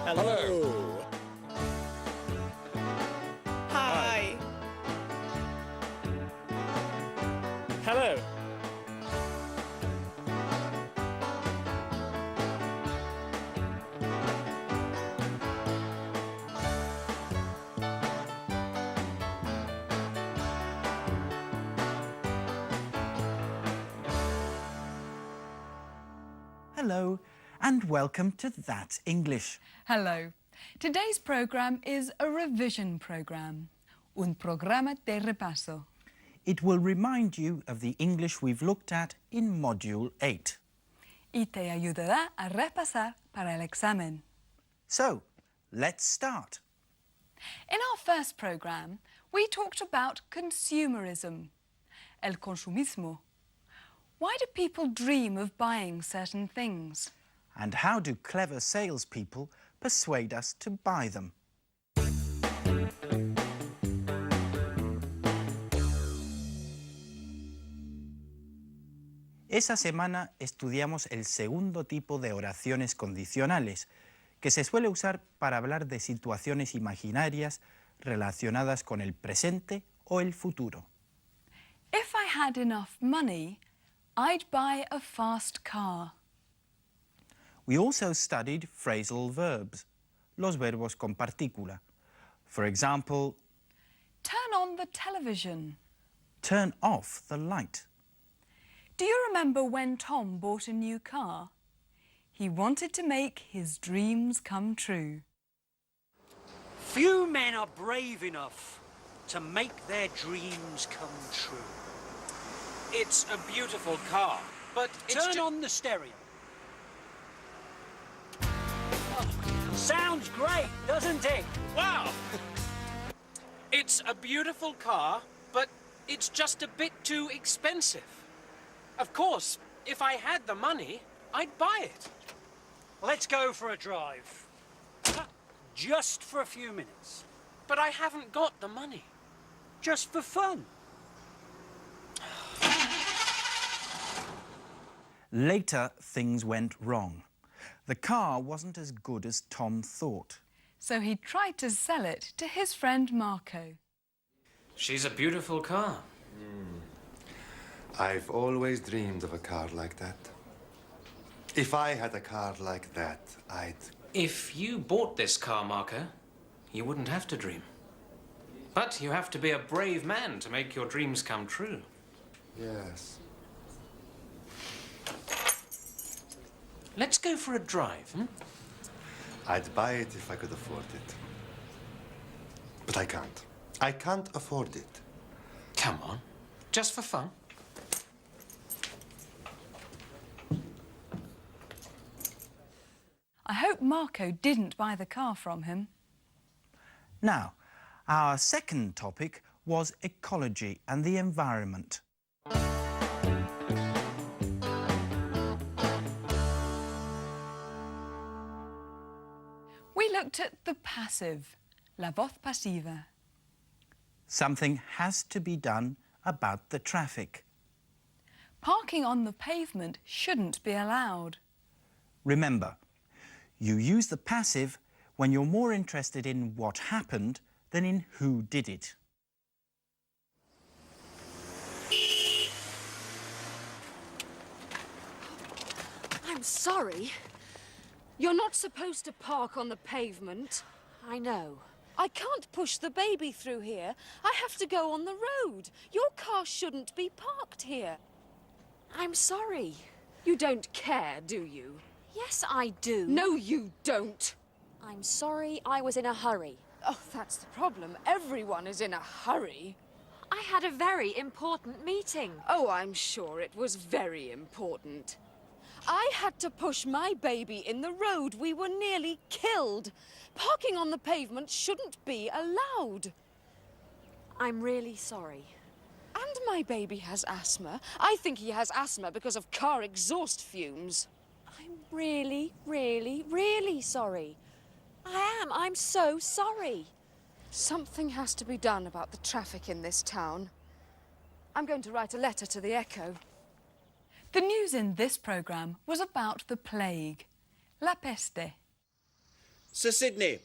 Hello. Hi. Hello. Hello and welcome to That's English. Hello. Today's program is a revision program. Un programa de repaso. It will remind you of the English we've looked at in Module 8. Y te ayudará a repasar para el examen. So, let's start. In our first program, we talked about consumerism, el consumismo. Why do people dream of buying certain things? And how do clever salespeople persuade us to buy them? Esa semana estudiamos el segundo tipo de oraciones condicionales, que se suele usar para hablar de situaciones imaginarias relacionadas con el presente o el futuro. If I had enough money, I'd buy a fast car. We also studied phrasal verbs, los verbos con partícula. For example, Turn on the television. turn off the light. Do you remember when Tom bought a new car? He wanted to make his dreams come true. Few men are brave enough to make their dreams come true. It's a beautiful car, but Turn on the stereo. Oh, sounds great, doesn't it? Wow! It's a beautiful car, but it's just a bit too expensive. Of course, if I had the money, I'd buy it. Let's go for a drive. Just for a few minutes. But I haven't got the money. Just for fun. Later, things went wrong. The car wasn't as good as Tom thought. So he tried to sell it to his friend Marco. She's a beautiful car. I've always dreamed of a car like that. If I had a car like that, I'd... If you bought this car, Marco, you wouldn't have to dream. But you have to be a brave man to make your dreams come true. Yes. Let's go for a drive, hmm? I'd buy it if I could afford it. But I can't. I can't afford it. Come on, just for fun. I hope Marco didn't buy the car from him. Now, our second topic was ecology and the environment. We looked at the passive, la voz pasiva. Something has to be done about the traffic. Parking on the pavement shouldn't be allowed. Remember, you use the passive when you're more interested in what happened than in who did it. I'm sorry. You're not supposed to park on the pavement. I know. I can't push the baby through here. I have to go on the road. Your car shouldn't be parked here. I'm sorry. You don't care, do you? Yes, I do. No, you don't. I'm sorry I was in a hurry. Oh, that's the problem. Everyone is in a hurry. I had a very important meeting. Oh, I'm sure it was very important. I had to push my baby in the road. We were nearly killed. Parking on the pavement shouldn't be allowed. I'm really sorry. And my baby has asthma. I think he has asthma because of car exhaust fumes. I'm really, really, really sorry. I am. I'm so sorry. Something has to be done about the traffic in this town. I'm going to write a letter to the Echo. The news in this programme was about the plague, la peste. Sir Sidney,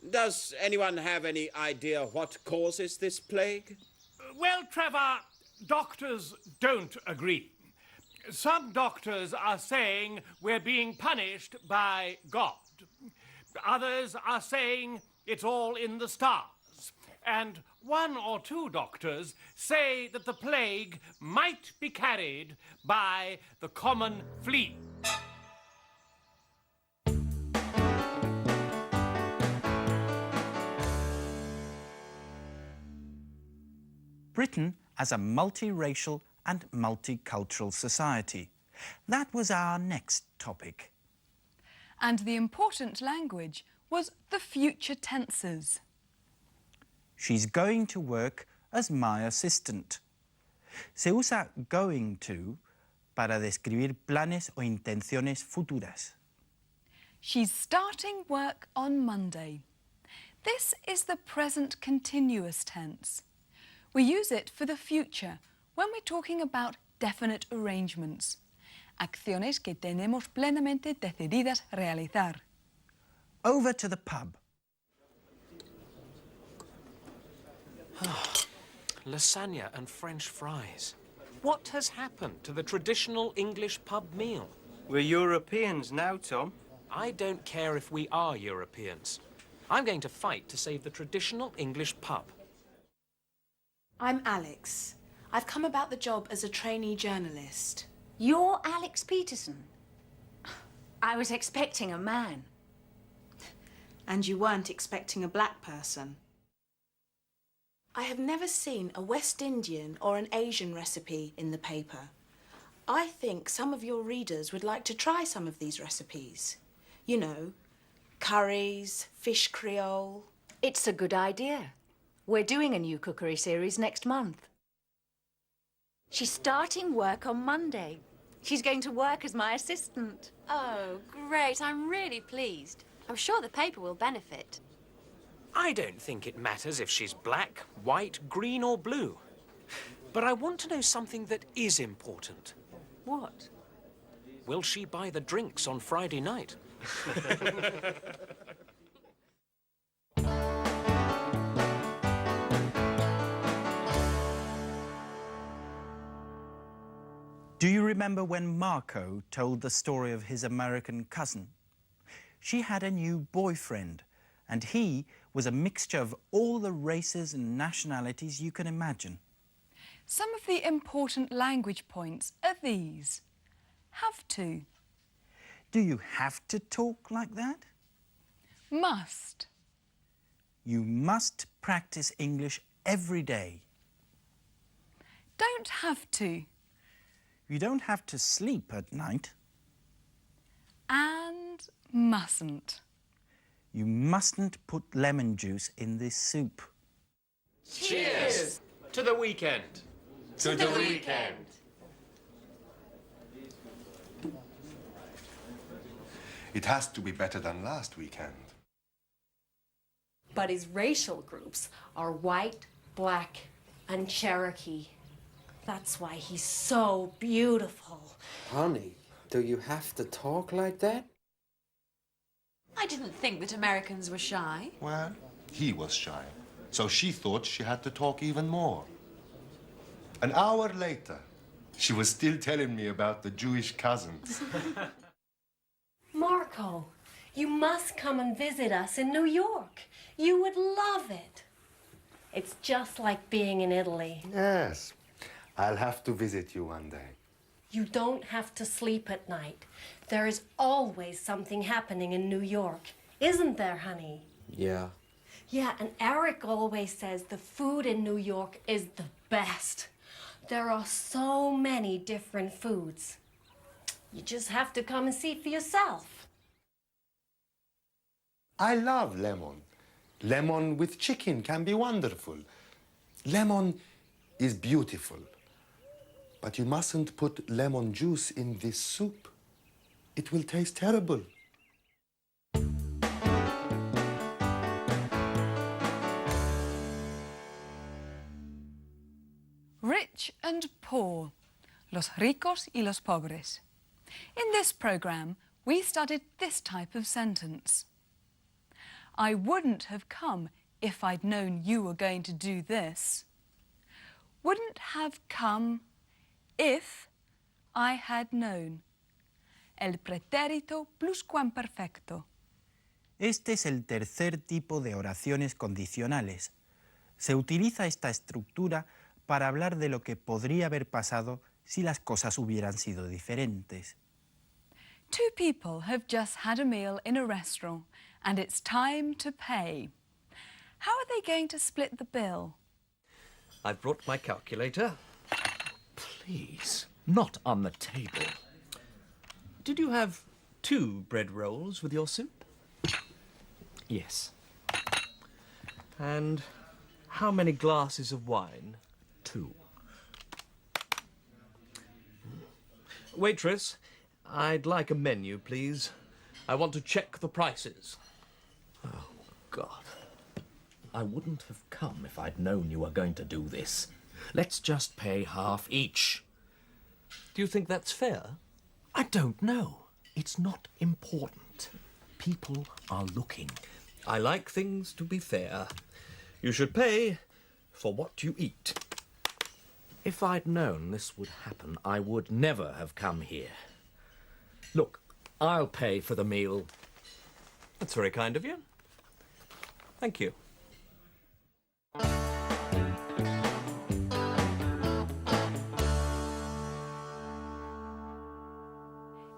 does anyone have any idea what causes this plague? Well, Trevor, doctors don't agree. Some doctors are saying we're being punished by God. Others are saying it's all in the stars. And one or two doctors say that the plague might be carried by the common flea. Britain as a multiracial and multicultural society. That was our next topic. And the important language was the future tenses. She's going to work as my assistant. Se usa going to para describir planes o intenciones futuras. She's starting work on Monday. This is the present continuous tense. We use it for the future when we're talking about definite arrangements. Acciones que tenemos plenamente decididas realizar. Over to the pub. Lasagna and French fries. What has happened to the traditional English pub meal? We're Europeans now, Tom. I don't care if we are Europeans. I'm going to fight to save the traditional English pub. I'm Alex. I've come about the job as a trainee journalist. You're Alex Peterson? I was expecting a man. And you weren't expecting a black person. I have never seen a West Indian or an Asian recipe in the paper. I think some of your readers would like to try some of these recipes. You know, curries, fish creole. It's a good idea. We're doing a new cookery series next month. She's starting work on Monday. She's going to work as my assistant. Oh, great. I'm really pleased. I'm sure the paper will benefit. I don't think it matters if she's black, white, green or blue. But I want to know something that is important. What? Will she buy the drinks on Friday night? Do you remember when Marco told the story of his American cousin? She had a new boyfriend, and he was a mixture of all the races and nationalities you can imagine. Some of the important language points are these. Have to. Do you have to talk like that? Must. You must practice English every day. Don't have to. You don't have to sleep at night. And mustn't. You mustn't put lemon juice in this soup. Cheers! To the weekend. To the weekend. It has to be better than last weekend. But his racial groups are white, black, and Cherokee. That's why he's so beautiful. Honey, do you have to talk like that? I didn't think that Americans were shy. Well, he was shy. So she thought she had to talk even more. An hour later, she was still telling me about the Jewish cousins. Marco, you must come and visit us in New York. You would love it. It's just like being in Italy. Yes, I'll have to visit you one day. You don't have to sleep at night. There is always something happening in New York. Isn't there, honey? Yeah. Yeah, and Eric always says the food in New York is the best. There are so many different foods. You just have to come and see for yourself. I love lemon. Lemon with chicken can be wonderful. Lemon is beautiful. But you mustn't put lemon juice in this soup. It will taste terrible. Rich and poor. Los ricos y los pobres. In this programme, we studied this type of sentence. I wouldn't have come if I'd known you were going to do this. Wouldn't have come if I had known. El pretérito pluscuamperfecto. Este es el tercer tipo de oraciones condicionales. Se utiliza esta estructura para hablar de lo que podría haber pasado si las cosas hubieran sido diferentes. Two people have just had a meal in a restaurant and it's time to pay. How are they going to split the bill? I've brought my calculator. Please, not on the table. Did you have 2 bread rolls with your soup? Yes. And how many glasses of wine? 2. Waitress, I'd like a menu, please. I want to check the prices. Oh, God. I wouldn't have come if I'd known you were going to do this. Let's just pay half each. Do you think that's fair? I don't know. It's not important. People are looking. I like things to be fair. You should pay for what you eat. If I'd known this would happen, I would never have come here. Look, I'll pay for the meal. That's very kind of you. Thank you.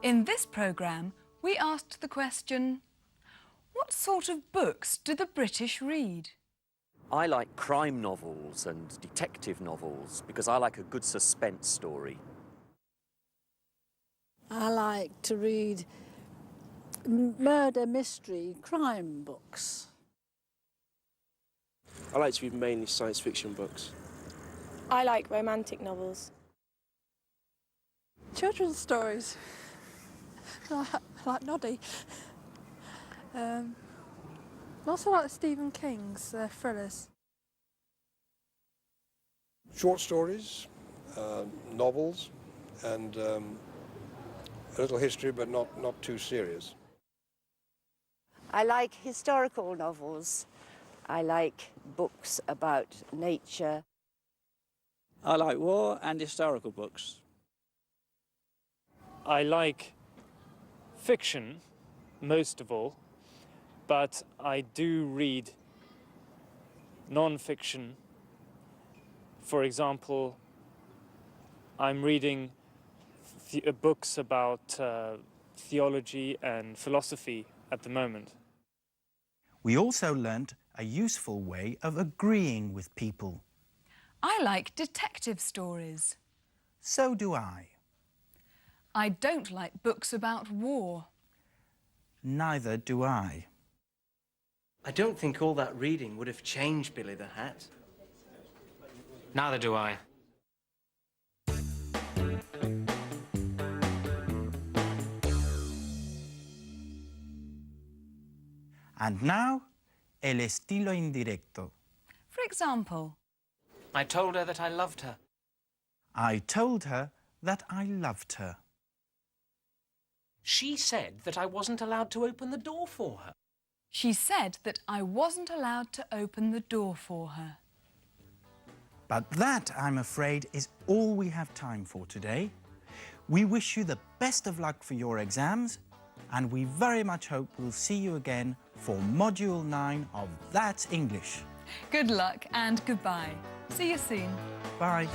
In this programme, we asked the question, what sort of books do the British read? I like crime novels and detective novels because I like a good suspense story. I like to read murder, mystery, crime books. I like to read mainly science fiction books. I like romantic novels. Children's stories. I like Noddy. I also like Stephen King's thrillers. Short stories, novels, and a little history, but not too serious. I like historical novels. I like books about nature. I like war and historical books. I like fiction, most of all, but I do read non-fiction. For example, I'm reading books about theology and philosophy at the moment. We also learnt a useful way of agreeing with people. I like detective stories. So do I. I don't like books about war. Neither do I. I don't think all that reading would have changed Billy the Hat. Neither do I. And now, el estilo indirecto. For example, I told her that I loved her. I told her that I loved her. She said that I wasn't allowed to open the door for her. She said that I wasn't allowed to open the door for her. But that, I'm afraid, is all we have time for today. We wish you the best of luck for your exams, and we very much hope we'll see you again for Module 9 of That's English. Good luck and goodbye. See you soon. Bye.